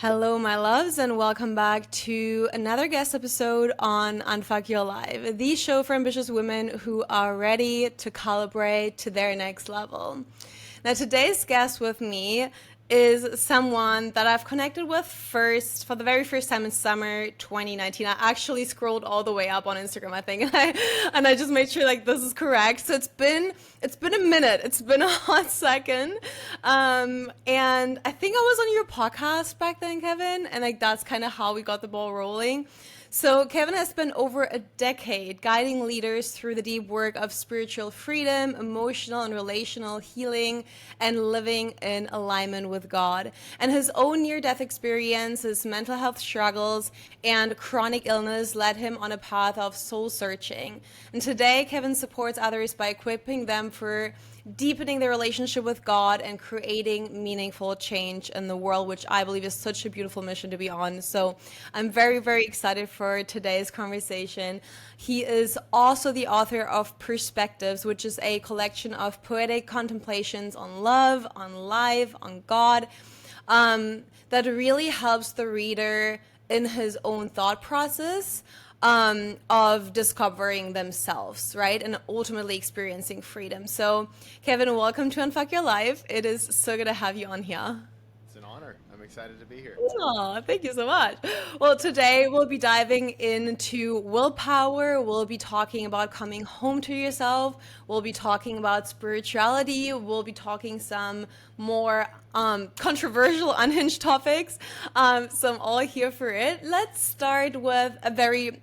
Hello, my loves, and welcome back to another guest episode on Unfuck Your Life, the show for ambitious women who are ready to calibrate to their next level. Now, today's guest with me is someone that I've connected with first for the very first time in summer 2019. I actually scrolled all the way up on Instagram, I think, and I just made sure like this is correct. So it's been a minute. It's been a hot second, and I think I was on your podcast back then, Kevin, and like that's kind of how we got the ball rolling. So, Kevin has spent over a decade guiding leaders through the deep work of spiritual freedom, emotional and relational healing, and living in alignment with God. And his own near death experience, his mental health struggles, and chronic illness led him on a path of soul searching. And today, Kevin supports others by equipping them for deepening their relationship with God and creating meaningful change in the world, which I believe is such a beautiful mission to be on. So I'm very, very excited for today's conversation. He is also the author of Perspectives, which is a collection of poetic contemplations on love, on life, on God, that really helps the reader in his own thought process of discovering themselves, right? And ultimately experiencing freedom. So, Kevin, welcome to Unfuck Your Life. It is so good to have you on here. It's an honor. I'm excited to be here. Oh, thank you so much. Well, today we'll be diving into willpower. We'll be talking about coming home to yourself. We'll be talking about spirituality. We'll be talking some more controversial, unhinged topics. So I'm all here for it. Let's start with a very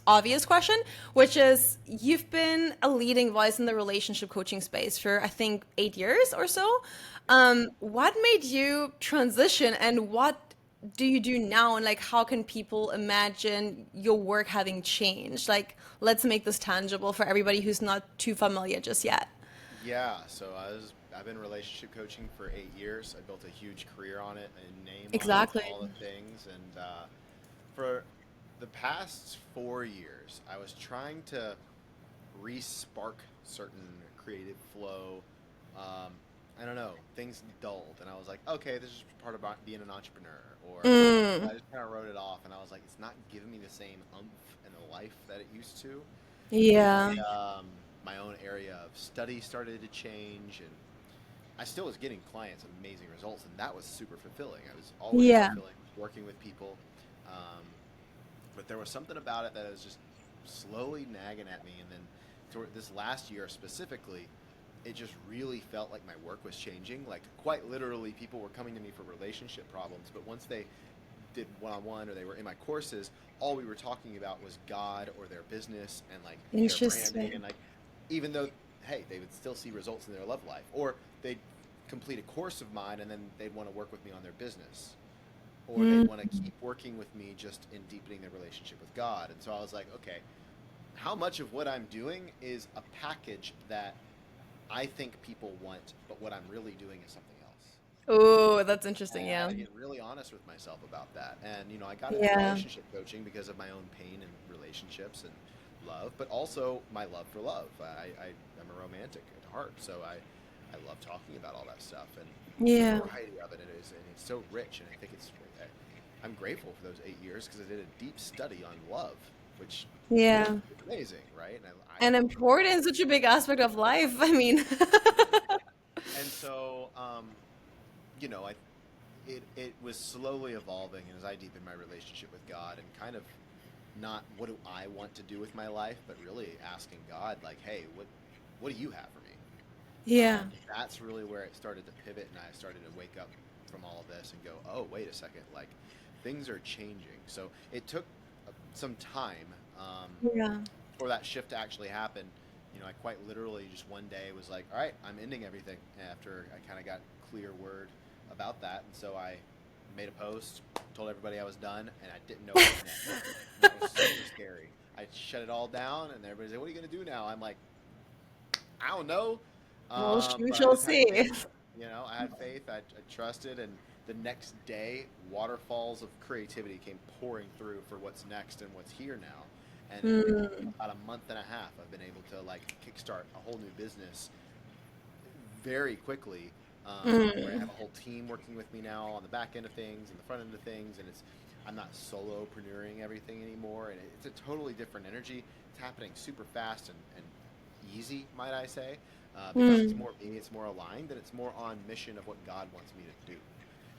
obvious question, which is you've been a leading voice in the relationship coaching space for, I think, 8 years or so. What made you transition and what do you do now? And like, how can people imagine your work having changed? Like, let's make this tangible for everybody who's not too familiar just yet. Yeah, I've been relationship coaching for 8 years. I built a huge career on it, a name on it, Exactly. all the things. And for the past 4 years, I was trying to re-spark certain creative flow. Um, I don't know, things dulled, and I was like, okay, this is part about being an entrepreneur. Or Mm, I just kind of wrote it off, and I was like, it's not giving me the same oomph and the life that it used to. yeah. And my own area of study started to change, and I still was getting clients amazing results, and that was super fulfilling. I was always Yeah. fulfilling working with people, um, but there was something about it that was just slowly nagging at me. And then toward this last year specifically, it just really felt like my work was changing. Like quite literally, people were coming to me for relationship problems, but once they did one-on-one or they were in my courses, all we were talking about was God or their business and like their branding. And Interesting. like, even though, hey, they would still see results in their love life, or they'd complete a course of mine and then they'd want to work with me on their business, or they'd Mm, want to keep working with me just in deepening their relationship with God. And so I was like, okay, how much of what I'm doing is a package that I think people want, but what I'm really doing is something else? oh, that's interesting. And I had Yeah. to get really honest with myself about that. And, I got into Yeah. relationship coaching because of my own pain in relationships and love, but also my love for love. I'm a romantic at heart, so I love talking about all that stuff and the Yeah. variety of it. And it's so rich. And I think I'm grateful for those 8 years because I did a deep study on love, which Yeah. is amazing, right? And And important is such a big aspect of life. I mean, and so, I it was slowly evolving, and as I deepened my relationship with God and kind of not what do I want to do with my life, but really asking God, like, hey, what do you have for me? yeah. That's really where it started to pivot, and I started to wake up from all of this and go, oh, wait a second, like things are changing. So it took some time Yeah. for that shift to actually happen. I quite literally just one day was like, all right, I'm ending everything after I kind of got clear word about that. And so I made a post, told everybody I was done, and I didn't know what was next. And it was super scary. I shut it all down, and everybody's like, what are you going to do now? I'm like, I don't know. Well, we But I shall just had see. faith. I had faith. I trusted. And the next day, waterfalls of creativity came pouring through for what's next and what's here now. And in Mm, about a month and a half, I've been able to like kickstart a whole new business very quickly where I have a whole team working with me now on the back end of things and the front end of things, and I'm not solopreneuring everything anymore, and it's a totally different energy. It's happening super fast and easy, might I say, because it's Mm. more me, it's more aligned, and it's more on mission of what God wants me to do.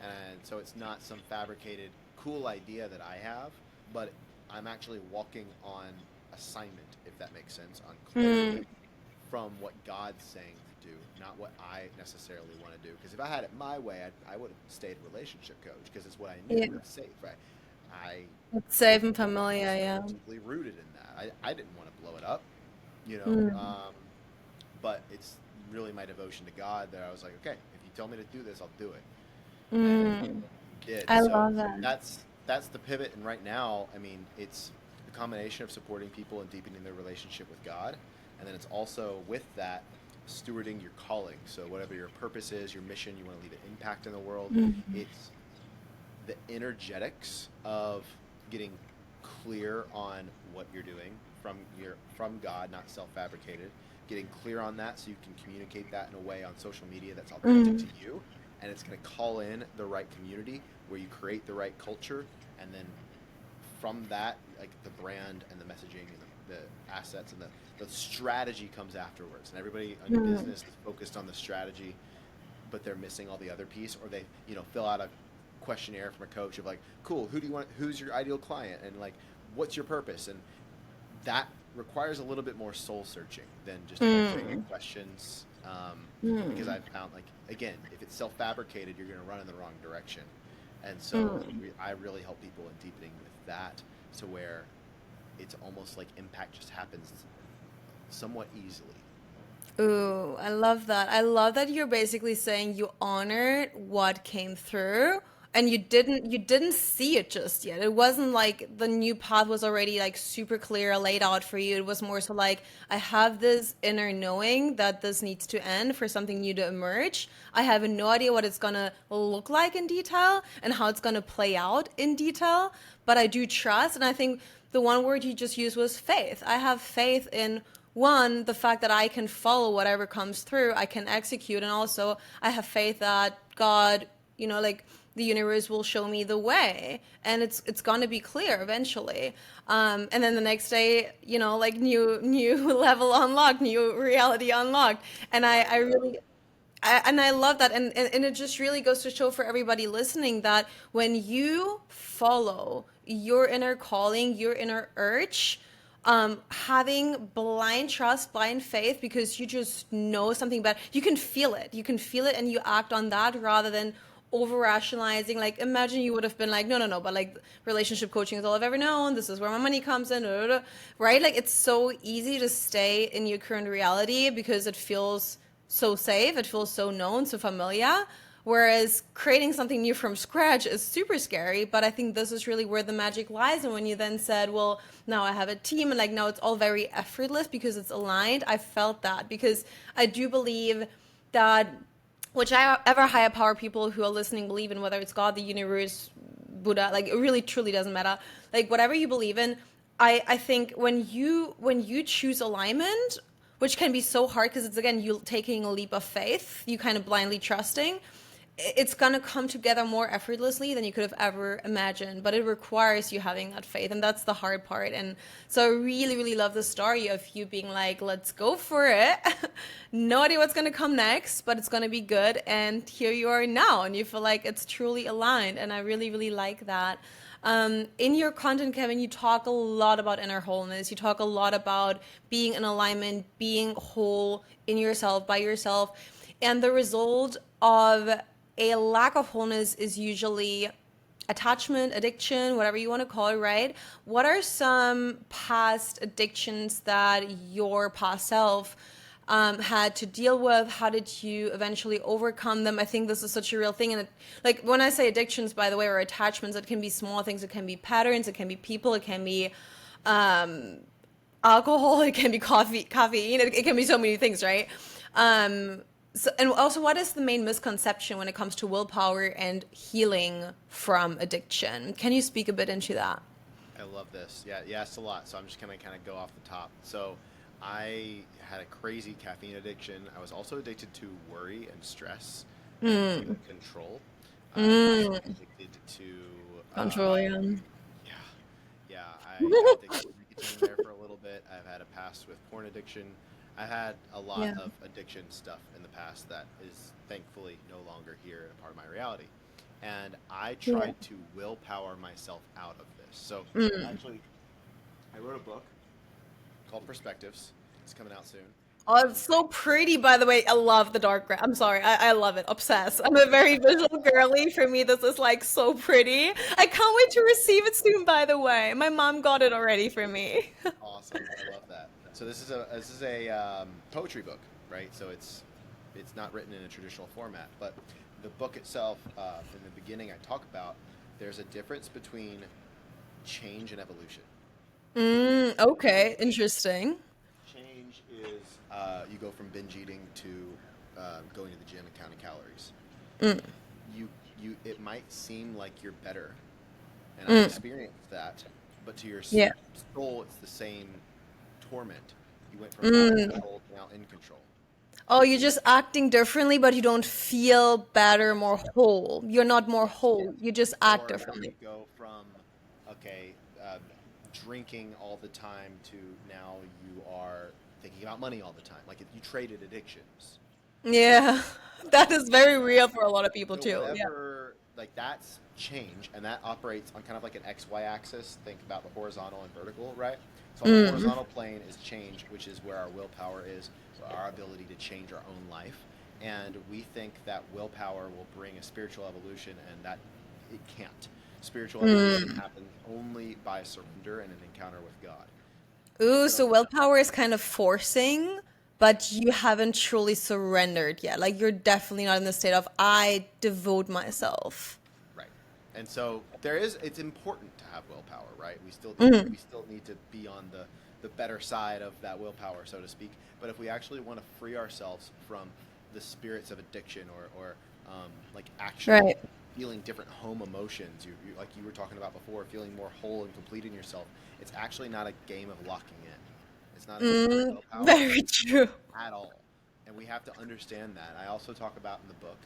And so it's not some fabricated cool idea that I have, but I'm actually walking on assignment, if that makes sense, on Mm. clarity from what God's saying to do, not what I necessarily want to do. Because if I had it my way, I would have stayed relationship coach because it's what I knew Yeah. was safe, right? I It's safe and I'm familiar, so yeah. deeply rooted in that. I didn't want to blow it up, you know. Mm. But it's really my devotion to God that I was like, okay, if you tell me to do this, I'll do it, and Mm. did. I So love that. that's the pivot. And right now, I mean, it's a combination of supporting people and deepening their relationship with God, and then it's also with that stewarding your calling. So whatever your purpose is, your mission, you want to leave an impact in the world. Mm. It's the energetics of getting clear on what you're doing from God, not self-fabricated. Getting clear on that so you can communicate that in a way on social media that's authentic to Mm. you, and it's going to call in the right community where you create the right culture, and then from that, like the brand and the messaging and the assets and the strategy comes afterwards. And everybody in Mm. business is focused on the strategy, but they're missing all the other piece, or they fill out a questionnaire from a coach of like, cool, who's your ideal client, and like, what's your purpose, and that requires a little bit more soul searching than just answering your Mm. questions, because Mm. I've found, like, again, if it's self-fabricated, you're going to run in the wrong direction. And so Mm. I really help people in deepening with that, to where it's almost like impact just happens somewhat easily. Ooh, I love that. I love that you're basically saying you honored what came through and you didn't see it just yet. It wasn't like the new path was already like super clear laid out for you. It was more so like I have this inner knowing that this needs to end for something new to emerge. I have no idea what it's gonna look like in detail and how it's gonna play out in detail, but I do trust, and I think the one word you just used was faith. I have faith in one, the fact that I can follow whatever comes through, I can execute, and also I have faith that God, like the universe will show me the way, and it's gonna be clear eventually. And then the next day, like new level unlocked, new reality unlocked, and I Right. really and I love that. And it just really goes to show for everybody listening that when you follow your inner calling, your inner urge, having blind trust, blind faith, because you just know something better, you can feel it. You can feel it and you act on that rather than over rationalizing. Like, imagine you would have been like, no, no, no, but like relationship coaching is all I've ever known. This is where my money comes in, right? Like, it's so easy to stay in your current reality because it feels so safe, it feels so known, so familiar. Whereas creating something new from scratch is super scary, but I think this is really where the magic lies. And when you then said, well, now I have a team, and like now it's all very effortless because it's aligned, I felt that because I do believe that which I ever higher power people who are listening believe in, whether it's God, the universe, Buddha, like it really truly doesn't matter. Like whatever you believe in, I think when you choose alignment, which can be so hard because it's again you taking a leap of faith, you kind of blindly trusting, it's gonna come together more effortlessly than you could have ever imagined. But it requires you having that faith, and that's the hard part. And so I really, really love the story of you being like, "Let's go for it." No idea what's gonna come next, but it's gonna be good. And here you are now, and you feel like it's truly aligned. And I really, really like that. In your content, Kevin, you talk a lot about inner wholeness. You talk a lot about being in alignment, being whole in yourself, by yourself. And the result of a lack of wholeness is usually attachment, addiction, whatever you want to call it, right? What are some past addictions that your past self had to deal with? How did you eventually overcome them? I think this is such a real thing. And like when I say addictions, by the way, or attachments, it can be small things. It can be patterns. It can be people. It can be alcohol. It can be caffeine. It can be so many things, right? So, and also, what is the main misconception when it comes to willpower and healing from addiction? Can you speak a bit into that? I love this. Yeah, yeah, it's a lot. So I'm just gonna kind of go off the top. So I had a crazy caffeine addiction. I was also addicted to worry and stress. and Mm. human control. I'm Mm. addicted to, Control, yeah. yeah, yeah. I got addicted to nicotine there for a little bit. I've had a past with porn addiction. I had a lot Yeah. of addiction stuff in the past that is thankfully no longer here and a part of my reality. And I Yeah. tried to willpower myself out of this. So Mm. actually, I wrote a book called Perspectives. It's coming out soon. Oh, it's so pretty, by the way. I love the dark gray. I'm sorry. I love it. Obsessed. I'm a very visual girly. For me, this is like so pretty. I can't wait to receive it soon, by the way. My mom got it already for me. Awesome. I love that. So this is a poetry book, right? So it's not written in a traditional format, but the book itself, in the beginning, I talk about there's a difference between change and evolution. Okay. Interesting. Change is you go from binge eating to going to the gym and counting calories. Mm. You it might seem like you're better, and I Mm. experienced that, but to your Yeah. soul, it's the same torment. You went from out of Mm. control to now in control. Oh, you're just acting differently, but you don't feel better, more whole. You're not more Yes. whole. You just act Or you differently. go from, okay, drinking all the time to now you are thinking about money all the time. Like you traded addictions. Yeah. That is very real for a lot of people So too. Yeah. whatever, like that's change, and that operates on kind of like an XY axis. Think about the horizontal and vertical, right? So on the Mm. horizontal plane is change, which is where our willpower is, our ability to change our own life. And we think that willpower will bring a spiritual evolution, and that it can't. Spiritual evolution Mm. happens only by surrender and an encounter with God. Ooh, so So, willpower is kind of forcing, but you haven't truly surrendered yet. Like you're definitely not in the state of I devote myself. right. And so it's important to have willpower, right? Mm. We still need to be on the better side of that willpower, so to speak. But if we actually want to free ourselves from the spirits of addiction or like actually Right. feeling different home emotions, like you were talking about before, feeling more whole and complete in yourself, it's actually not a game of locking in. It's not a game of Mm. willpower Very true. at all. And we have to understand that. I also talk about in the book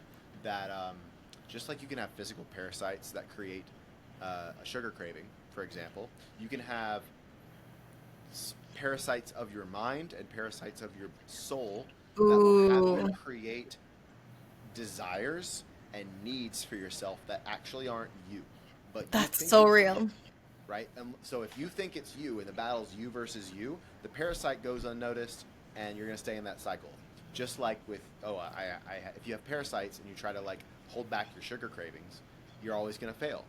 that just like you can have physical parasites that create a sugar craving, for example, you can have parasites of your mind and parasites of your soul that will have you Ooh, create desires and needs for yourself that actually aren't you, but you that's think so it's you, real. right? And so if you think it's you and the battle's you versus you, the parasite goes unnoticed and you're going to stay in that cycle. Just like with, if you have parasites and you try to like hold back your sugar cravings, you're always going to fail.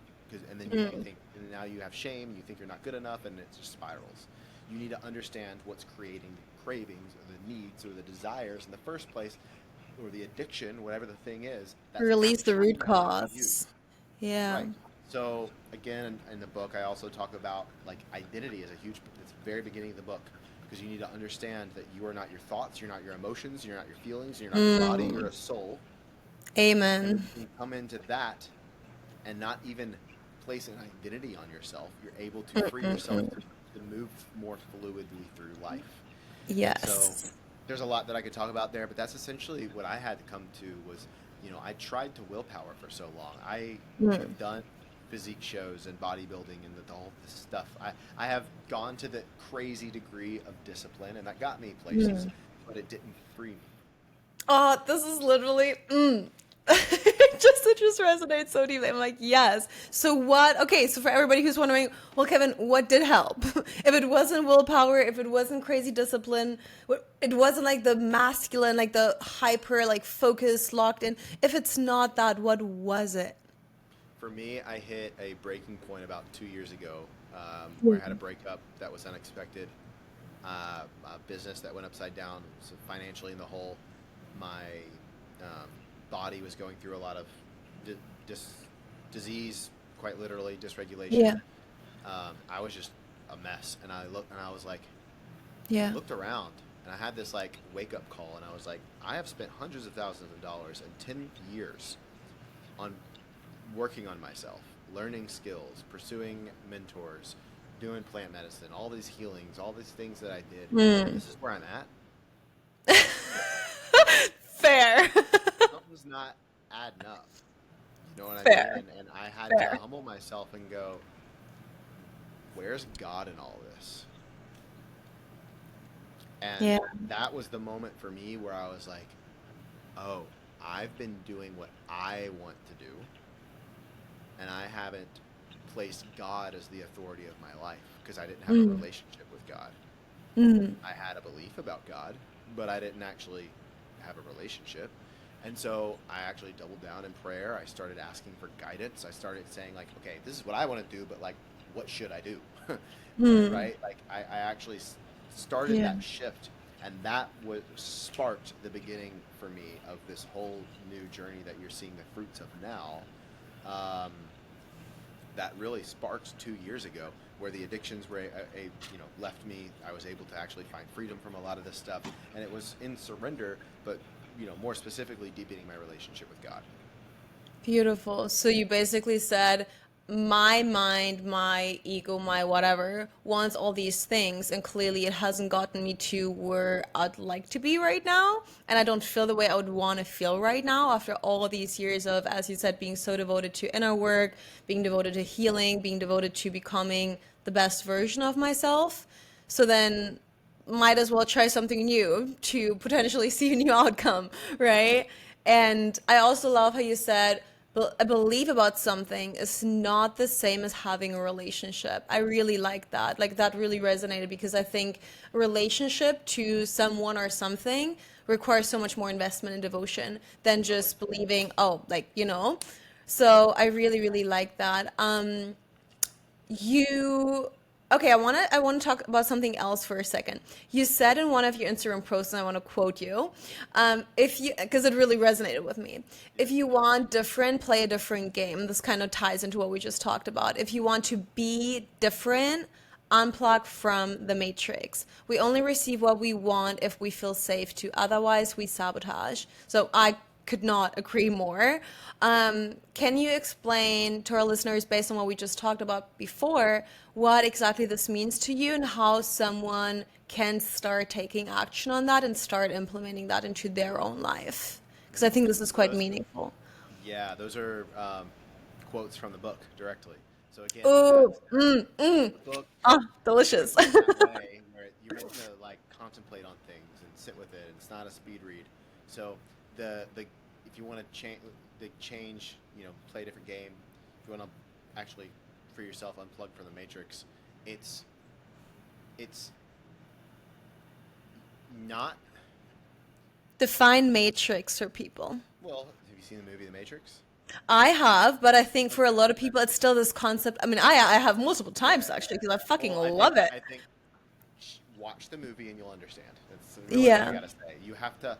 And then you Mm. think, and now you have shame, and you think you're not good enough, and it just spirals. You need to understand what's creating the cravings or the needs or the desires in the first place, or the addiction, whatever the thing is, that's Release the actually root not you. cause. Yeah. Right. So again, in the book, I also talk about like identity is a huge. It's the very beginning of the book because you need to understand that you are not your thoughts, you're not your emotions, you're not your feelings, you're not your body, you're Mm. a soul. And when Amen. you come into that and not even place an identity on yourself, you're able to free yourself Mm-mm-mm. to move more fluidly through life. And so Yes. there's a lot that I could talk about there, but that's essentially what I had to come to was, I tried to willpower for so long. I Mm. have done physique shows and bodybuilding and all this stuff. I have gone to the crazy degree of discipline, and that got me places, Mm. but it didn't free me. Oh, this is literally it just resonates so deeply. I'm like, yes. So what? Okay, so for everybody who's wondering, well, Kevin, what did help? If it wasn't willpower, if it wasn't crazy discipline, it wasn't like the masculine, like the hyper, like focus, locked in. If it's not that, what was it? For me, I hit a breaking point about 2 years ago where I had a Mm. breakup that was unexpected, a business that went upside down, so financially in the hole. My um, body was going through a lot of di- dis- disease, quite literally dysregulation. Yeah, I was just a mess, and I looked and I was like, yeah. looked around, and I had this like wake up call, and I was like, I have spent hundreds of thousands of dollars in 10 years on working on myself, learning skills, pursuing mentors, doing plant medicine, all these healings, all these things that I did, and Mm. this is where I'm at. Fair. Something's not adding up. You know what I mean? Fair, And I had to fair. humble myself and go, where's God in all this? And Yeah. that was the moment for me where I was like, oh, I've been doing what I want to do, and I haven't placed God as the authority of my life because I didn't have a Mm, relationship with God. mm, I had a belief about God, but I didn't actually have a relationship. And so I actually doubled down in prayer. I started asking for guidance. I started saying, like, okay, this is what I want to do, but like, what should I do? mm. Right? Like, I actually started Yeah. that shift, and that was sparked the beginning for me of this whole new journey that you're seeing the fruits of now. Um, that really sparked 2 years ago, where the addictions were left me. I was able to actually find freedom from a lot of this stuff, and it was in surrender, but more specifically, deepening my relationship with God. Beautiful. So you basically said, my mind, my ego, my whatever wants all these things, and clearly it hasn't gotten me to where I'd like to be right now. And I don't feel the way I would want to feel right now after all these years of, as you said, being so devoted to inner work, being devoted to healing, being devoted to becoming the best version of myself. So then might as well try something new to potentially see a new outcome, right? And I also love how you said a belief about something is not the same as having a relationship. I really like that. Like that really resonated because I think a relationship to someone or something requires so much more investment and devotion than Totally. just believing, oh, like, So I really, really like that. You okay, I want to talk about something else for a second. You said in one of your Instagram posts, and I want to quote you, if you because it really resonated with me. Yeah. If you want different, play a different game. This kind of ties into what we just talked about. If you want to be different, unplug from the matrix. We only receive what we want if we feel safe to. Otherwise, we sabotage. So I could not agree more. Can you explain to our listeners, based on what we just talked about before, what exactly this means to you and how someone can start taking action on that and start implementing that into their own life? Because I think this is quite Those, meaningful. yeah, those are quotes from the book directly. So again, Oh, the book ah, is delicious. written in that way where you're meant to like contemplate on things and sit with it. It's not a speed read. So the if you want to change, play a different game. If you want to actually free yourself, unplug from the matrix, it's it's not Define matrix for people. well. Have you seen the movie The Matrix? I have, but I think for a Okay. lot of people, it's still this concept. I mean, I have multiple times Yeah. actually because I fucking Well, love it. I think watch the movie and you'll understand. That's really all you Yeah, got to say. You have to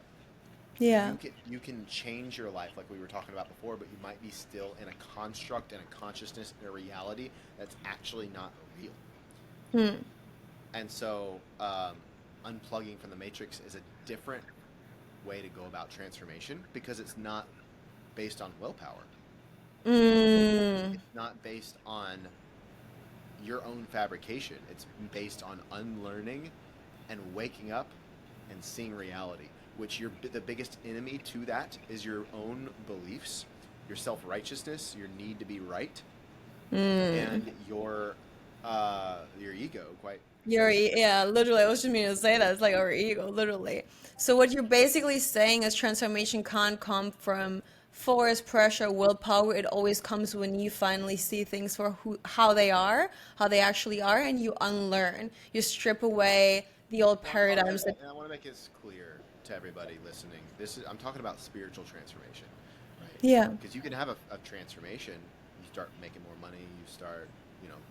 yeah. you can change your life like we were talking about before, but you might be still in a construct and a consciousness and a reality that's actually not real. Hmm. And so, unplugging from the matrix is a different way to go about transformation because it's not based on willpower. Mm. It's not based on your own fabrication. It's based on unlearning and waking up and seeing reality. Which the biggest enemy to that is your own beliefs, your self righteousness, your need to be right, Mm. and your ego. Quite simply. Yeah, literally. I was just meaning to say that. It's like our ego, literally. So what you're basically saying is transformation can't come from force, pressure, willpower. It always comes when you finally see things for how they are, how they actually are, and you unlearn. You strip away the old Well, I'm talking, paradigms that, and I want to make this clear to everybody listening. I'm talking about spiritual transformation, right? yeah. Because you can have a transformation. You start making more money. You start,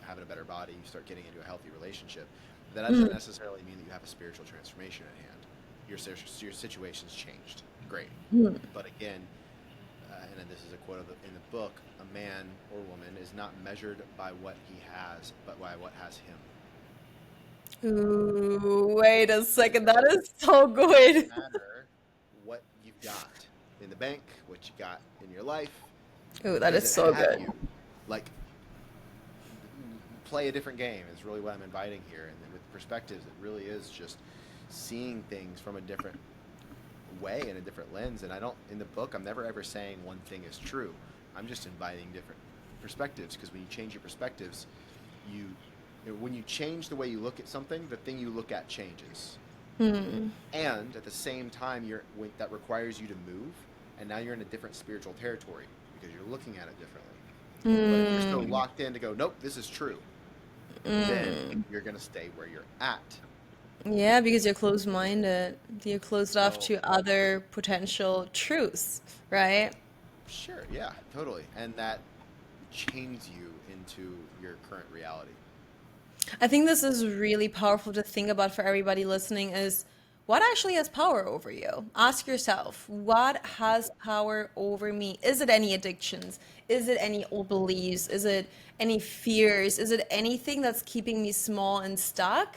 having a better body. You start getting into a healthy relationship. That doesn't Mm. necessarily mean that you have a spiritual transformation at hand. Your situation's changed. Great, Mm. but again, and then this is a quote in the book: a man or woman is not measured by what he has, but by what has him. Ooh, wait a second. That So is so it doesn't good. matter what you've got in the bank, what you got in your life. Ooh, that Does is it so have good. you? Like, play a different game is really what I'm inviting here. And with perspectives, it really is just seeing things from a different way and a different lens. And I don't, in the book, I'm never ever saying one thing is true. I'm just inviting different perspectives, because when you change your perspectives, you, when you change the way you look at something, the thing you look at changes. Hmm. And at the same time, that requires you to move, and now you're in a different spiritual territory because you're looking at it differently. But if you're so Mm. locked in to go, nope, this is true, then Mm. you're going to stay where you're at. Yeah, because you're closed-minded. You're closed off So, to other potential truths, right? sure, yeah, totally. And that chains you into your current reality. I think this is really powerful to think about for everybody listening is what actually has power over you? Ask yourself, what has power over me? Is it any addictions? Is it any old beliefs? Is it any fears? Is it anything that's keeping me small and stuck?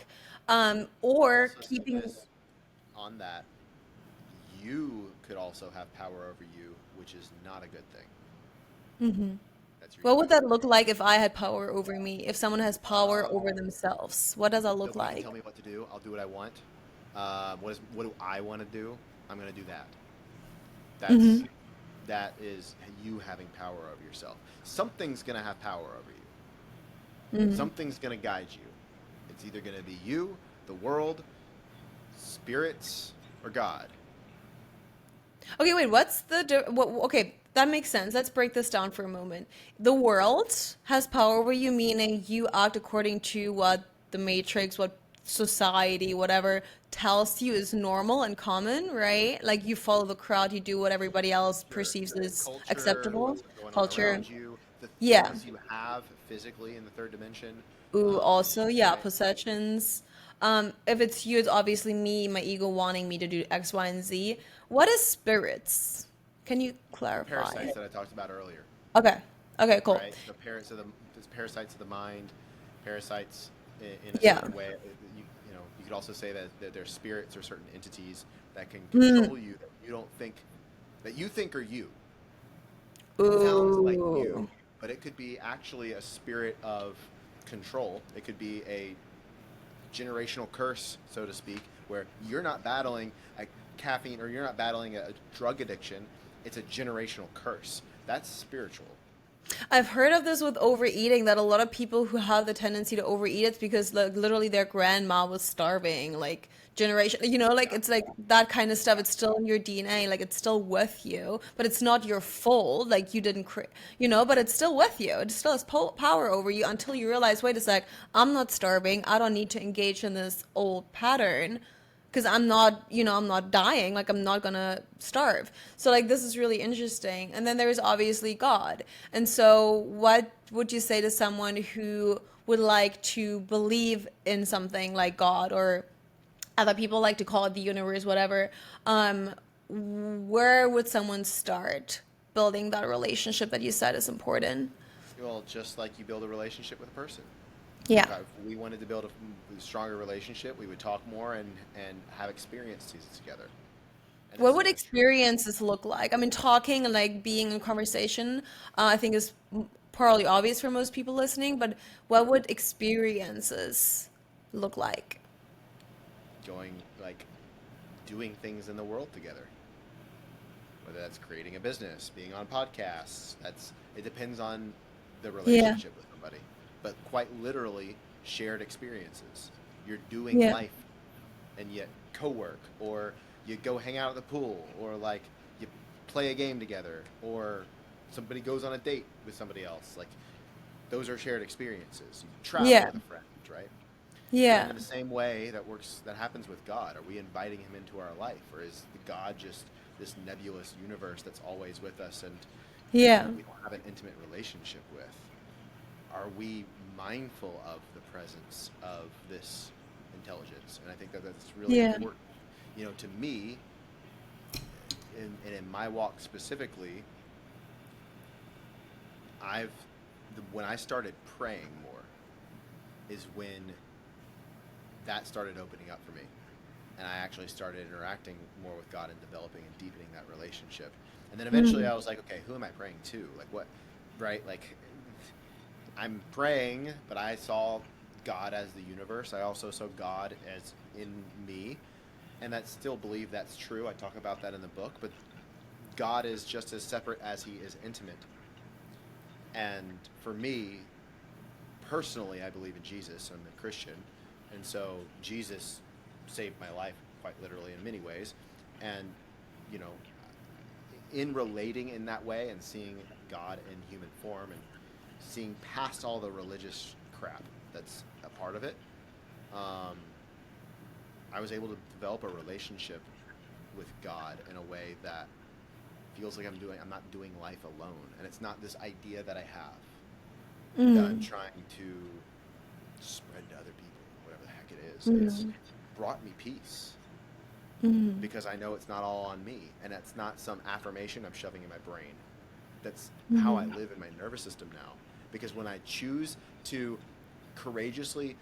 I'll Or also say keeping, this on that: you could also have power over you, which is not a good thing. That's your what would ego. that look like if I had power over me? If someone has power Um, over themselves, what does that look Nobody can like? tell me what to do. I'll do what I want. What do I want to do? I'm going to do that. That's that is you having power over yourself. Something's going to have power over you. Something's going to guide you. It's either going to be you, the world, spirits, or God. Okay, wait, okay, that makes sense. Let's break this down for a moment. The world has power over you, meaning you act according to what the matrix, what society, whatever tells you is normal and common, right? Like you follow the crowd, you do what everybody else Sure. perceives as Culture, acceptable. what's going on Culture. around you, the Yeah. things you have physically in the third dimension. Ooh, also, yeah, Right? possessions. If it's you, it's obviously me, my ego wanting me to do X, Y, and Z. What is spirits? Can you The clarify? parasites that I talked about earlier. Okay. Okay, cool. Right? The parasites of the mind, parasites in a Yeah. certain way. You could also say that they're spirits or certain entities that can Mm. control you that you don't think that you think are you. It sounds like you, Ooh. but it could be actually a spirit of control. It could be a generational curse, so to speak, where you're not battling a caffeine or you're not battling a drug addiction. It's a generational curse. That's spiritual. I've heard of this with overeating that a lot of people who have the tendency to overeat it's because like literally their grandma was starving, like generation, like Yeah. it's like that kind of stuff. Yeah. It's still in your DNA, like it's still with you, but it's not your fault. Like you didn't but it's still with you. It still has power over you until you realize, wait a sec, I'm not starving. I don't need to engage in this old pattern because I'm not dying, like I'm not gonna starve. So like this is really interesting. And then there's obviously God. And so what would you say to someone who would like to believe in something like God, or other people like to call it the universe, whatever? Where would someone start building that relationship that you said is important? Well, just like you build a relationship with a person. Yeah. If we wanted to build a stronger relationship, we would talk more and have experiences together. And What it's would experiences look like? I mean, talking and like being in conversation, I think is probably obvious for most people listening, but what would experiences look like? going like doing things in the world together. Whether that's creating a business, being on podcasts, it depends on the Yeah. relationship with somebody. But quite literally shared experiences. You're doing Yeah. life and yet co-work, or you go hang out at the pool, or like you play a game together, or somebody goes on a date with somebody else. Like those are shared experiences. You travel Yeah. with a friend, right? And Yeah. in the same way that happens with God. Are we inviting him into our life, or is God just this nebulous universe that's always with us and Yeah. we don't have an intimate relationship with? Are we mindful of the presence of this intelligence? And I think that that's really Yeah. important. To me, in my walk specifically, I've when I started praying more is when that started opening up for me, and I actually started interacting more with God and developing and deepening that relationship. And then eventually Mm. I was like, okay, who am I praying to? Like what, right? Like I'm praying, but I saw God as the universe. I also saw God as in me, and that still believe that's true. I talk about that in the book, but God is just as separate as he is intimate. And for me, personally, I believe in Jesus. I'm a Christian. And so Jesus saved my life quite literally in many ways. And, you know, in relating in that way and seeing God in human form and seeing past all the religious crap that's a part of it, I was able to develop a relationship with God in a way that feels like I'm not doing life alone. And it's not this idea that I have that I'm trying to spread to other people, whatever the heck it is. It's brought me peace because I know it's not all on me, and that's not some affirmation I'm shoving in my brain. That's how I live in my nervous system now. Because when I choose to courageously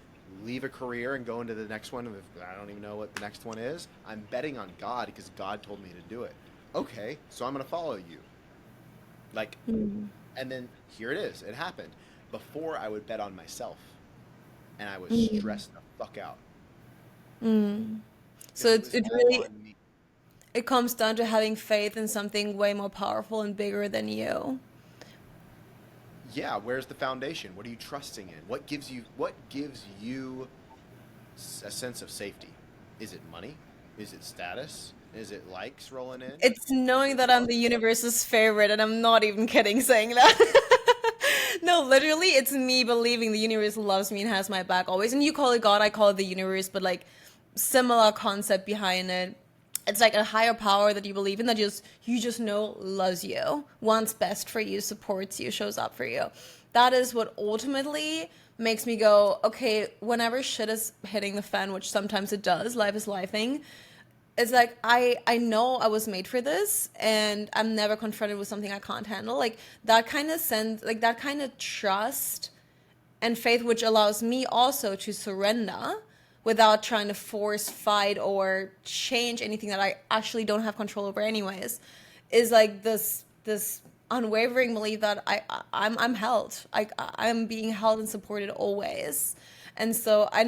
leave a career and go into the next one, and if I don't even know what the next one is, I'm betting on God because God told me to do it. Okay, so I'm going to follow you. Like, and then here it is. It happened. Before, I would bet on myself, and I was stressed the fuck out. So Because it it, was it all really on me. it comes down to having faith in something way more powerful and bigger than you. Yeah, where's the foundation? What are you trusting in? What gives you a sense of safety? Is it money? Is it status? Is it likes rolling in? It's Is knowing it that I'm the universe's favorite, and I'm not even kidding saying that. No, literally, it's me believing the universe loves me and has my back always. And you call it God, I call it the universe, but like similar concept behind it. It's like a higher power that you believe in that you just know loves you, wants best for you, supports you, shows up for you. That is what ultimately makes me go, okay, whenever shit is hitting the fan, which sometimes it does, life is lifing, it's like I know I was made for this, and I'm never confronted with something I can't handle. Like that kind of sense, like that kind of trust and faith, which allows me also to surrender without trying to force, fight, or change anything that I actually don't have control over anyways, is like this unwavering belief that I'm held. I'm being held and supported always. And so I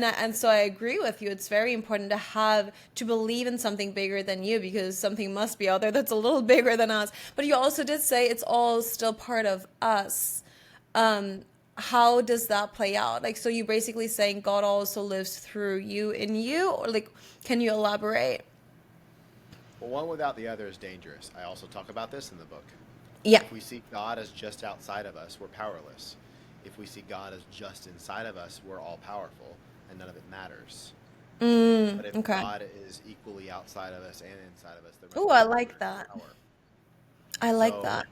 agree with you. It's very important to believe in something bigger than you, because something must be out there that's a little bigger than us. But you also did say it's all still part of us. How does that play out? Like, so you're basically saying God also lives through you in you, or like, can you elaborate? Well, one without the other is dangerous. I also talk about this in the book. Yeah. If we see God as just outside of us, we're powerless. If we see God as just inside of us, we're all powerful, and none of it matters. But if Okay. God is equally outside of us and inside of us, there Oh, must be I a like greater that. power. I like So that.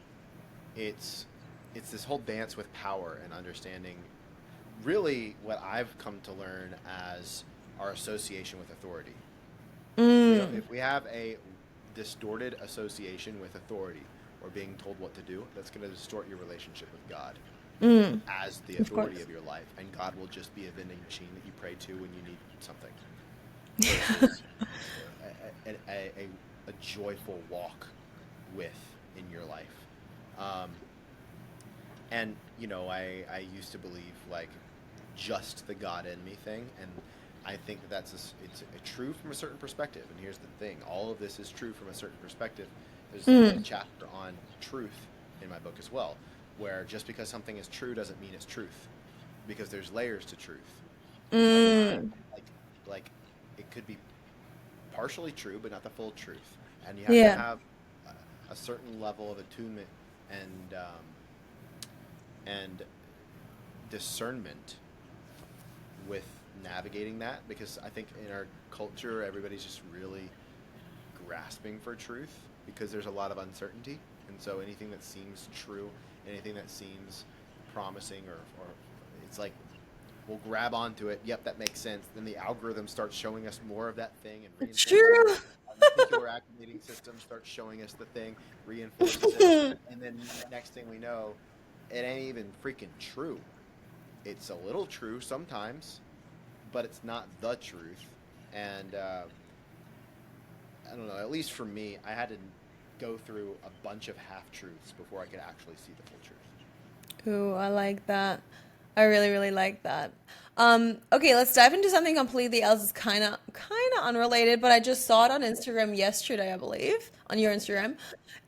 it's it's this whole dance with power and understanding really what I've come to learn as our association with authority. If we have a distorted association with authority or being told what to do, that's going to distort your relationship with God as the Of authority course. of your life, and God will just be a vending machine that you pray to when you need something, versus a joyful walk with in your life. Um, and I used to believe like just the God in me thing, and I think it's true from a certain perspective. And here's the thing: all of this is true from a certain perspective. There's a chapter on truth in my book as well, where just because something is true doesn't mean it's truth, because there's layers to truth. Like like like it could be partially true, but not the full truth, and you have to Yeah. have a certain level of attunement and discernment with navigating that, because I think in our culture everybody's just really grasping for truth because there's a lot of uncertainty, and so anything that seems true, anything that seems promising, or it's like we'll grab onto it. Yep, that makes sense. Then the algorithm starts showing us more of that thing and reinforces it. True. Our reticular activating system starts showing us the thing, reinforces it, and then next thing we know, it ain't even freaking true. It's a little true sometimes, but it's not the truth. And I don't know. At least for me, I had to go through a bunch of half truths before I could actually see the full truth. Ooh, I like that. I really, really like that. Okay, let's dive into something completely else. It's kind of unrelated, but I just saw it on Instagram yesterday, I believe, on your Instagram.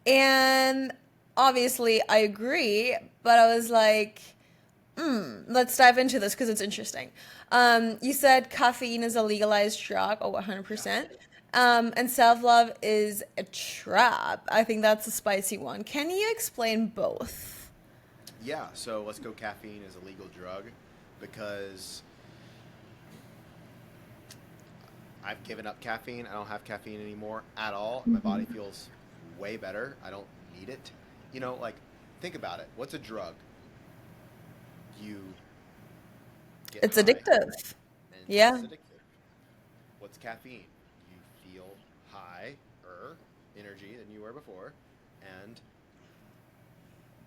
And obviously, I agree, but I was like, let's dive into this because it's interesting. You said caffeine is a legalized drug, oh, Yeah. 100%. And self-love is a trap. I think that's a spicy one. Can you explain both? Yeah, so let's go caffeine is a legal drug because I've given up caffeine. I don't have caffeine anymore at all. My body feels way better. I don't need it. Like, think about it. What's a drug? You get It's high addictive. and it's Yeah. addictive. What's caffeine? You feel higher energy than you were before and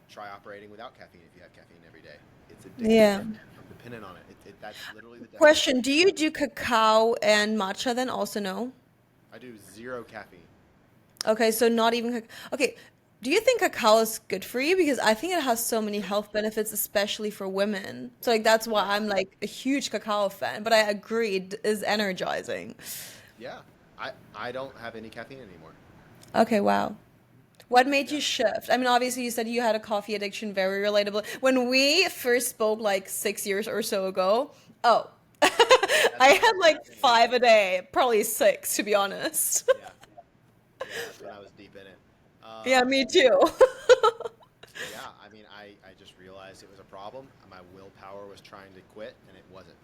try operating without caffeine if you have caffeine every day. It's addictive. Yeah. I'm dependent on it. That's literally the definition. Question, do you do cacao and matcha then also no? I do zero caffeine. Okay, so not even okay. Do you think cacao is good for you? Because I think it has so many health benefits, especially for women. So like that's why Yeah. I'm like a huge cacao fan. But I agree, it is energizing. Yeah. I don't have any caffeine anymore. Okay, wow. What made Yeah. you shift? I mean, obviously you said you had a coffee addiction, very relatable. When we first spoke like 6 years or so ago, oh, That's I when I had was like deep in it. five a day, probably six to be honest. Yeah. Yeah, that's when I was deep in it. Yeah, me too. Yeah, I mean, I just realized it was a problem. My willpower was trying to quit, and it wasn't.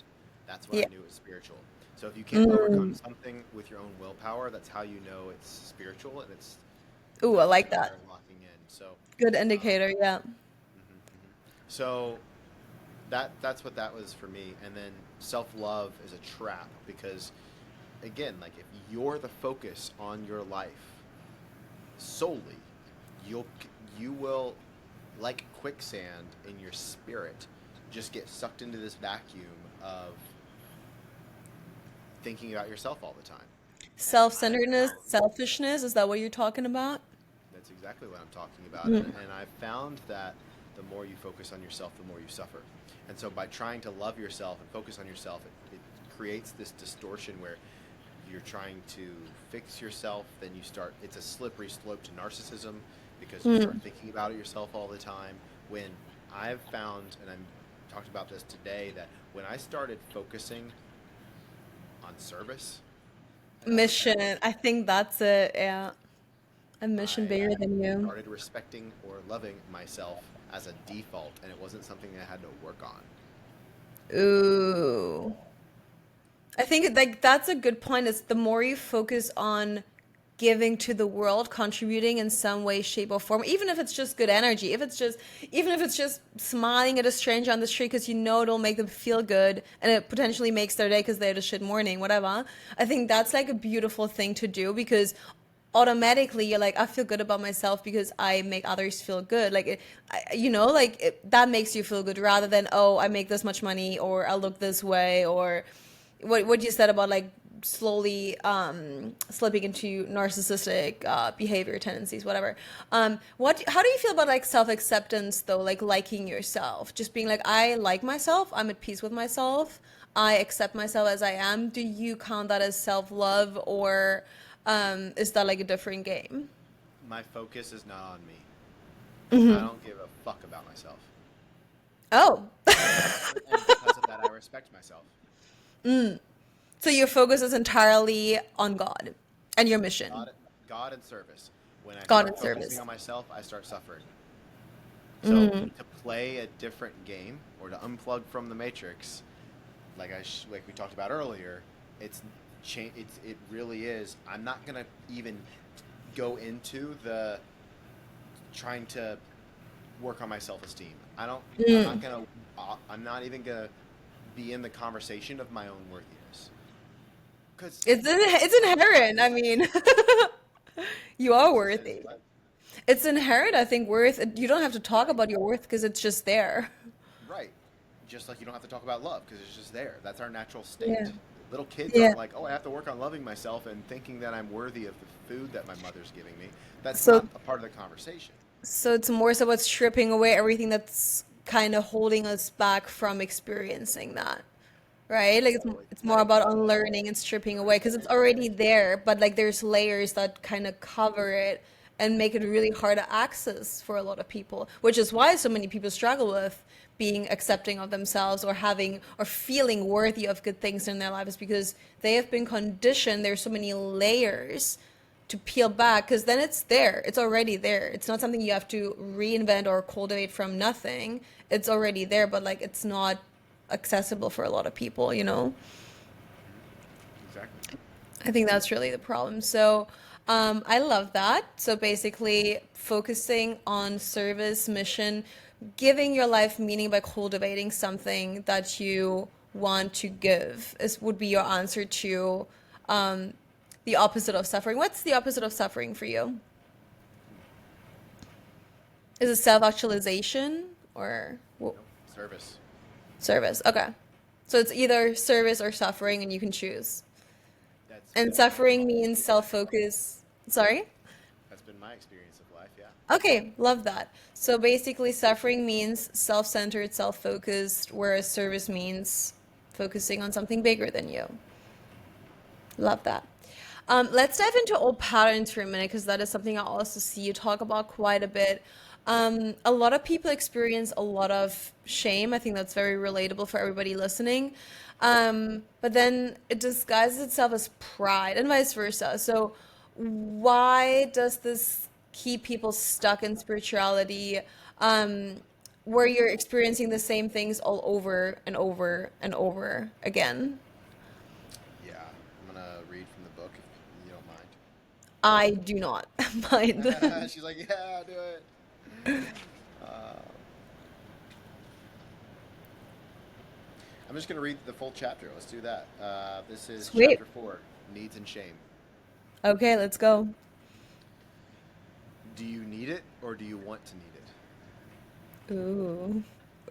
That's when Yeah. I knew it was spiritual. So if you can't overcome something with your own willpower, that's how you know it's spiritual, and it's Ooh, I that's like when you that. start locking in. So, Good um, indicator, yeah. so that's what that was for me. And then self love is a trap because, again, like if you're the focus on your life solely, you'll you will like quicksand in your spirit just get sucked into this vacuum of thinking about yourself all the time. And I've Self-centeredness, found selfishness, is that what you're talking about? that's exactly what I'm talking about. And I've found that the more you focus on yourself, the more you suffer. And so by trying to love yourself and focus on yourself, it creates this distortion where you're trying to fix yourself, then you start, it's a slippery slope to narcissism because you start thinking about it yourself all the time. When I've found, and I'm talked about this today, that when I started focusing on service and Mission. I think that's it, yeah. A mission I bigger than you. started respecting or loving myself as a default, and it wasn't something I had to work on. Ooh. I think like that's a good point. Is the more you focus on giving to the world, contributing in some way, shape, or form, even if it's just good energy, even if it's just smiling at a stranger on the street because you know it'll make them feel good and it potentially makes their day because they had a shit morning, whatever. I think that's like a beautiful thing to do because automatically you're like, I feel good about myself because I make others feel good. Like, that makes you feel good rather than, oh, I make this much money or I look this way or what you said about like slowly slipping into narcissistic behavior tendencies, whatever. How do you feel about like self-acceptance though, like liking yourself, just being like, I like myself, I'm at peace with myself, I accept myself as I am? Do you count that as self-love, or is that like a different game? My focus is not on me. I don't give a fuck about myself. Oh. And because of that, I respect myself. So your focus is entirely on God and your mission. God, God and service. When I God start and focusing service. on myself, I start suffering. So to play a different game or to unplug from the matrix, like we talked about earlier, it really is. I'm not gonna even go into the trying to work on my self esteem. I don't. I'm not gonna. I'm not even gonna be in the conversation of my own worthiness. Because It's inherent. I mean, you are because it says worthy. what? It's inherent, I think, worth. You don't have to talk Right. about your worth because it's just there. Right. Just like you don't have to talk about love because it's just there. That's our natural Yeah. state. Little kids Yeah. aren't like, oh, I have to work on loving myself and thinking that I'm worthy of the food that my mother's giving me. That's So not a part of the conversation. so it's more so about stripping away everything that's kind of holding us back from experiencing that, right? Like Totally. it's more Letting about go. unlearning and stripping away because it's already there, but like there's layers that kind of cover it and make it really hard to access for a lot of people, which is why so many people struggle with being accepting of themselves or having or feeling worthy of good things in their lives because they have been conditioned. There's so many layers to peel back because then it's there. It's already there. It's not something you have to reinvent or cultivate from nothing. It's already there, but like it's not accessible for a lot of people, you know? Exactly. I think that's really the problem. So, I love that. So basically, focusing on service, mission, giving your life meaning by cultivating something that you want to give is would be your answer to um, the opposite of suffering. What's the opposite of suffering for you? Is it self-actualization or Nope. Service. service? Okay. So it's either service or suffering, and you can choose. That's And been my suffering means experience of life. self-focus. Sorry? That's been my experience of life. Yeah. Okay, love that. So basically, suffering means self-centered, self-focused, whereas service means focusing on something bigger than you. Love that. Let's dive into old patterns for a minute because that is something I also see you talk about quite a bit. A lot of people experience a lot of shame. I think that's very relatable for everybody listening. But then it disguises itself as pride and vice versa. So, why does this keep people stuck in spirituality where you're experiencing the same things all over and over and over again? Yeah. I'm gonna read from the book if you don't I do not mind. mind. She's like, yeah, do it. Uh, I'm just gonna read the full chapter. Let's do that. This is Sweet. chapter 4, needs and shame. Okay, let's go. Do you need it or do you want to need it? Ooh.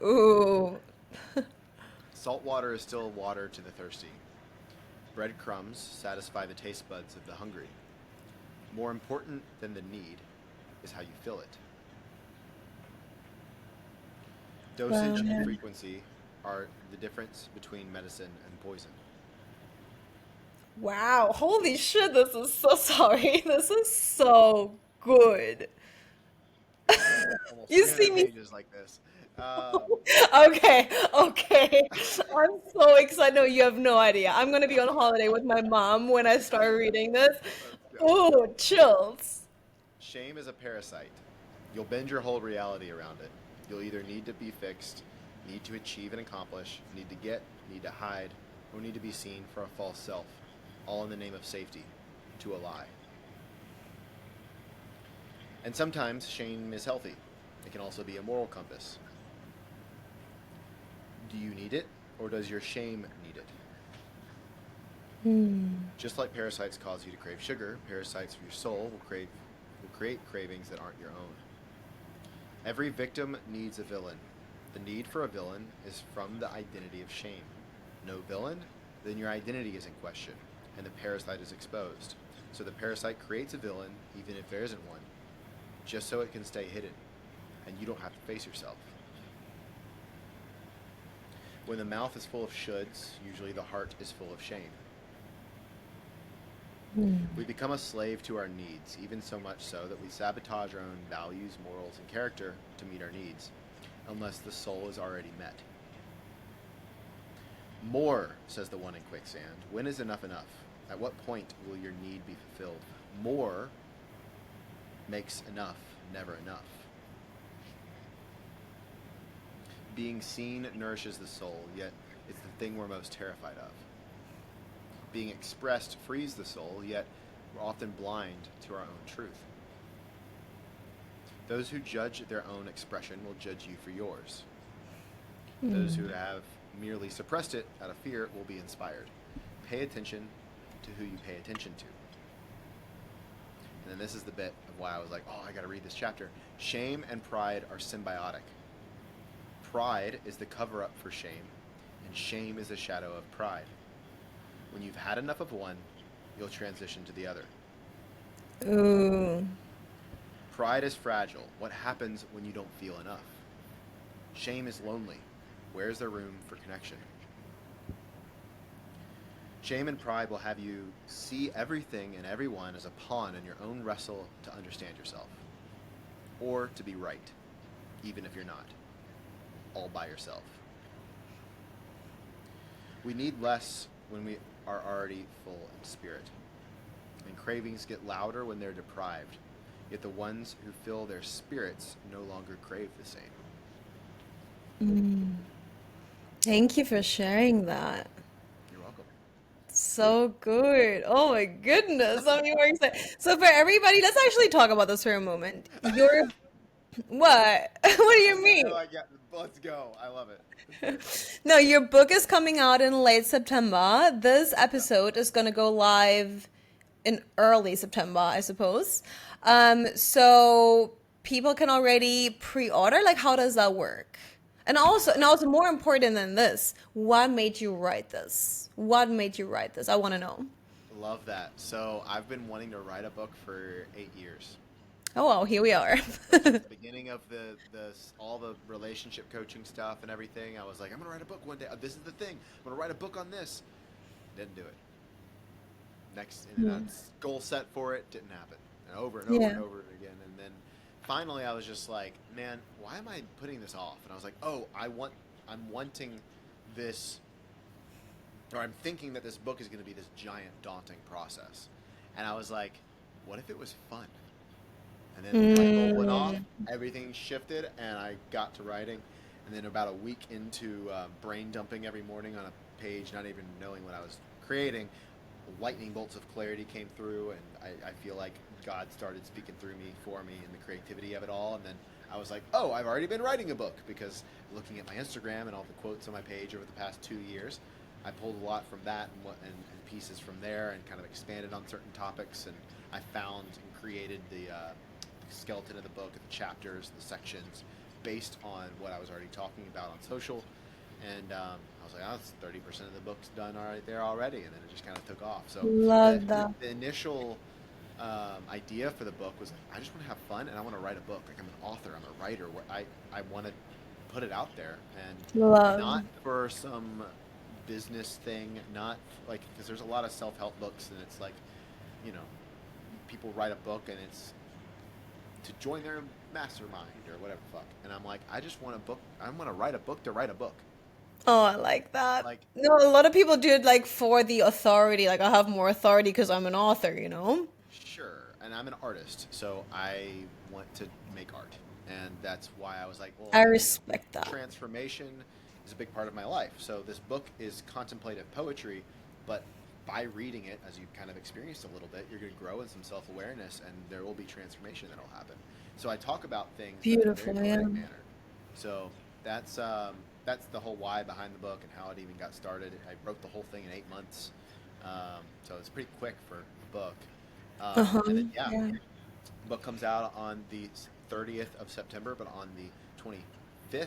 Ooh. Salt water is still water to the thirsty. Breadcrumbs satisfy the taste buds of the hungry. More important than the need is how you fill it. Dosage and Wow. frequency are the difference between medicine and poison. Wow. Holy shit, this is so sorry. This is so good. Almost You see 300 me. pages like this. Um, Okay, okay. I'm so excited. No, you have no idea. I'm gonna be on holiday with my mom when I start reading this. let's go. Ooh, chills. Shame is a parasite. You'll bend your whole reality around it. You'll either need to be fixed, need to achieve and accomplish, need to get, need to hide, or need to be seen for a false self, all in the name of safety, to a lie. And sometimes shame is healthy. It can also be a moral compass. Do you need it, or does your shame need it? Just like parasites cause you to crave sugar, parasites of your soul will create cravings that aren't your own. Every victim needs a villain. The need for a villain is from the identity of shame. No villain? Then your identity is in question, and the parasite is exposed. So the parasite creates a villain, even if there isn't one, just so it can stay hidden, and you don't have to face yourself. When the mouth is full of shoulds, usually the heart is full of shame. We become a slave to our needs, even so much so that we sabotage our own values, morals, and character to meet our needs, unless the soul is already met. More, says the one in quicksand. When is enough enough? At what point will your need be fulfilled? More makes enough never enough. Being seen nourishes the soul, yet it's the thing we're most terrified of. Being expressed frees the soul, yet we're often blind to our own truth. Those who judge their own expression will judge you for yours. Those who have merely suppressed it out of fear will be inspired. Pay attention to who you pay attention to. And then this is the bit of why I was like, oh, I got to read this chapter. Shame and pride are symbiotic. Pride is the cover-up for shame, and shame is the shadow of pride. When you've had enough of one, you'll transition to the other. Ooh. Pride is fragile. What happens when you don't feel enough? Shame is lonely. Where is there room for connection? Shame and pride will have you see everything and everyone as a pawn in your own wrestle to understand yourself, or to be right, even if you're not, all by yourself. We need less when we are already full in spirit, and cravings get louder when they're deprived, yet the ones who fill their spirits no longer crave the same. Thank you for sharing that. You're welcome. So good. Oh my goodness. I'm more excited. So for everybody, let's actually talk about this for a moment. Your what? What do you mean? Let's go. I love it. No, your book is coming out in late September. This episode is going to go live in early September, I suppose. So people can already pre-order. Like, how does that work? And also more important than this, what made you write this? What made you write this? I want to know. Love that. So I've been wanting to write a book for 8 years. Oh, well, here we are. Since the beginning of the all the relationship coaching stuff and everything, I was like, I'm gonna write a book one day. This is the thing. I'm gonna write a book on this. Didn't do it. Next, and then goal set for it, didn't happen. And over and over Yeah. and over again. And then finally, I was just like, man, why am I putting this off? And I was like, oh, I'm wanting this, or I'm thinking that this book is going to be this giant, daunting process. And I was like, what if it was fun? And then the light bulb went off, everything shifted, and I got to writing. And then about a week into brain dumping every morning on a page, not even knowing what I was creating, lightning bolts of clarity came through, and I feel like God started speaking through me, for me, and the creativity of it all. And then I was like, oh, I've already been writing a book, because looking at my Instagram and all the quotes on my page over the past 2 years, I pulled a lot from that and pieces from there, and kind of expanded on certain topics. And I found and created the skeleton of the book, the chapters, the sections, based on what I was already talking about on social. And I was like, oh, that's 30% of the book's done right there already. And then it just kind of took off. So Love that. the initial idea for the book was like, I just want to have fun, and I want to write a book. Like, I'm an author, I'm a writer. Where I want to put it out there, and Love. not for some business thing, not like, because there's a lot of self-help books, and it's like, you know, people write a book and it's to join their mastermind or whatever the fuck. And I'm like, I just want a book. I want to write a book to write a book. Oh, I like that. Like, No, a lot of people do it like for the authority. Like, I have more authority because I'm an author, you know? sure. And I'm an artist, so I want to make art. And that's why I was like, well, I respect that. transformation is a big part of my life. So this book is contemplative poetry, but by reading it, as you kind of experienced a little bit, you're going to grow in some self-awareness, and there will be transformation that'll happen. So I talk about things in a Beautiful, very yeah. poetic manner. So that's the whole why behind the book and how it even got started. I wrote the whole thing in 8 months, so it's pretty quick for a book. Uh-huh. And then Yeah. the book comes out on the 30th of September, but on the 25th,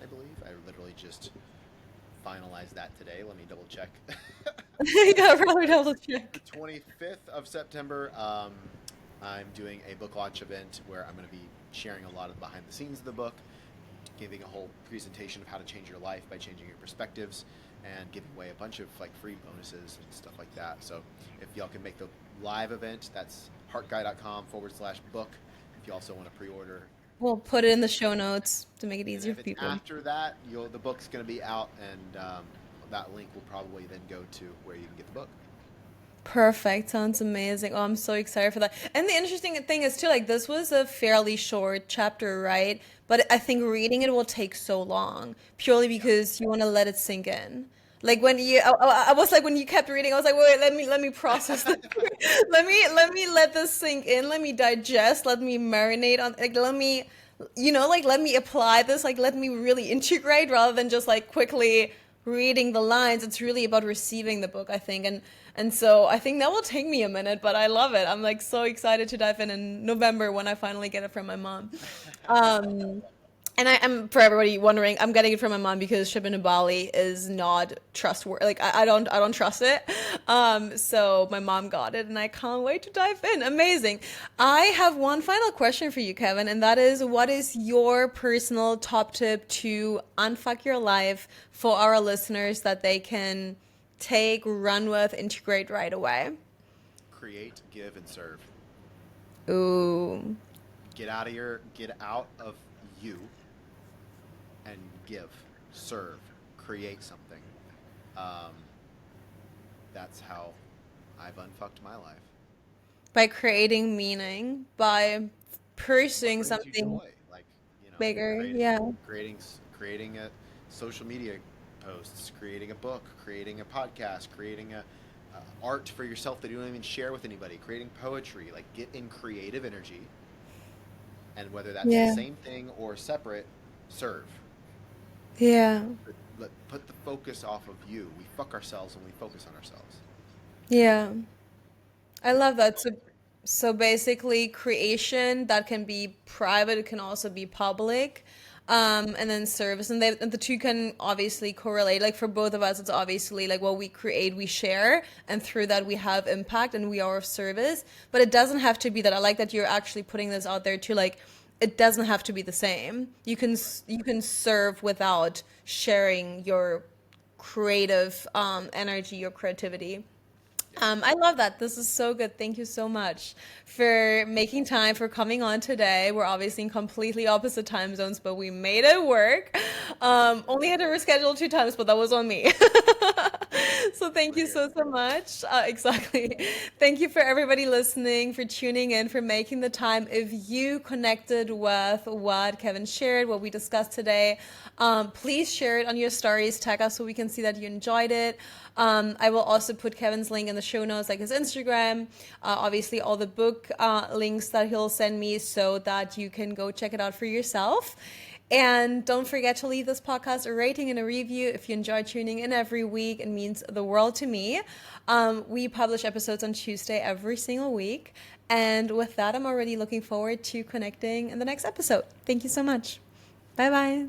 I believe. I literally just finalized that today. Let me double check. Yeah, probably double check. The 25th of September, I'm doing a book launch event where I'm going to be sharing a lot of the behind the scenes of the book, giving a whole presentation of how to change your life by changing your perspectives, and giving away a bunch of like free bonuses and stuff like that. So if y'all can make the live event, that's heartguy.com/book. If you also want to pre-order. We'll put it in the show notes to make it And easier if for it's people. after that, the book's going to be out, and that link will probably then go to where you can get the book. Perfect. Sounds amazing. Oh, I'm so excited for that. And the interesting thing is too, like this was a fairly short chapter, right? But I think reading it will take so long purely because you want to let it sink in. Like when I was like when you kept reading, I was like, wait, let me process this. let me let this sink in. Let me digest. Let me marinate on. Like let me, like let me apply this. Like let me really integrate rather than just like quickly reading the lines. It's really about receiving the book, I think, and so I think that will take me a minute, but I love it. I'm like so excited to dive in November when I finally get it from my mom. Um, And I'm, for everybody wondering, I'm getting it from my mom because shipping to Bali is not trustworthy. Like I don't trust it. So my mom got it, and I can't wait to dive in. Amazing. I have one final question for you, Kevin, and that is, what is your personal top tip to unfuck your life for our listeners that they can take, run with, integrate right away? Create, give, and serve. Ooh, Get out of you and give, serve, create something. Um, that's how I've unfucked my life. by creating meaning, by What pursuing brings you something joy? Like, bigger. creating, Yeah. creating a social media posts, creating a book, creating a podcast, creating a art for yourself that you don't even share with anybody, creating poetry. Like, get in creative energy, and whether that's the Yeah. same thing or separate, serve. Yeah. Put the focus off of you. We fuck ourselves when we focus on ourselves. Yeah. I love that. So basically, creation that can be private, it can also be public, and then service, and the two can obviously correlate. Like for both of us, it's obviously like what we create, we share, and through that we have impact and we are of service. But it doesn't have to be that. I like that you're actually putting this out there too. Like it doesn't have to be the same. Right. You can serve without sharing your creative energy, your creativity. Yeah. I love that. This is so good. Thank you so much for making time, for coming on today. We're obviously in completely opposite time zones, but we made it work. Only had to reschedule 2 times, but that was on me. So thank We're you here. so much. Exactly. Thank you for everybody listening, for tuning in, for making the time. If you connected with what Kevin shared, what we discussed today, please share it on your stories, tag us so we can see that you enjoyed it. I will also put Kevin's link in the show notes, like his Instagram, obviously all the book links that he'll send me so that you can go check it out for yourself. And don't forget to leave this podcast a rating and a review if you enjoy tuning in every week. It means the world to me. We publish episodes on Tuesday every single week. And with that, I'm already looking forward to connecting in the next episode. Thank you so much. Bye bye.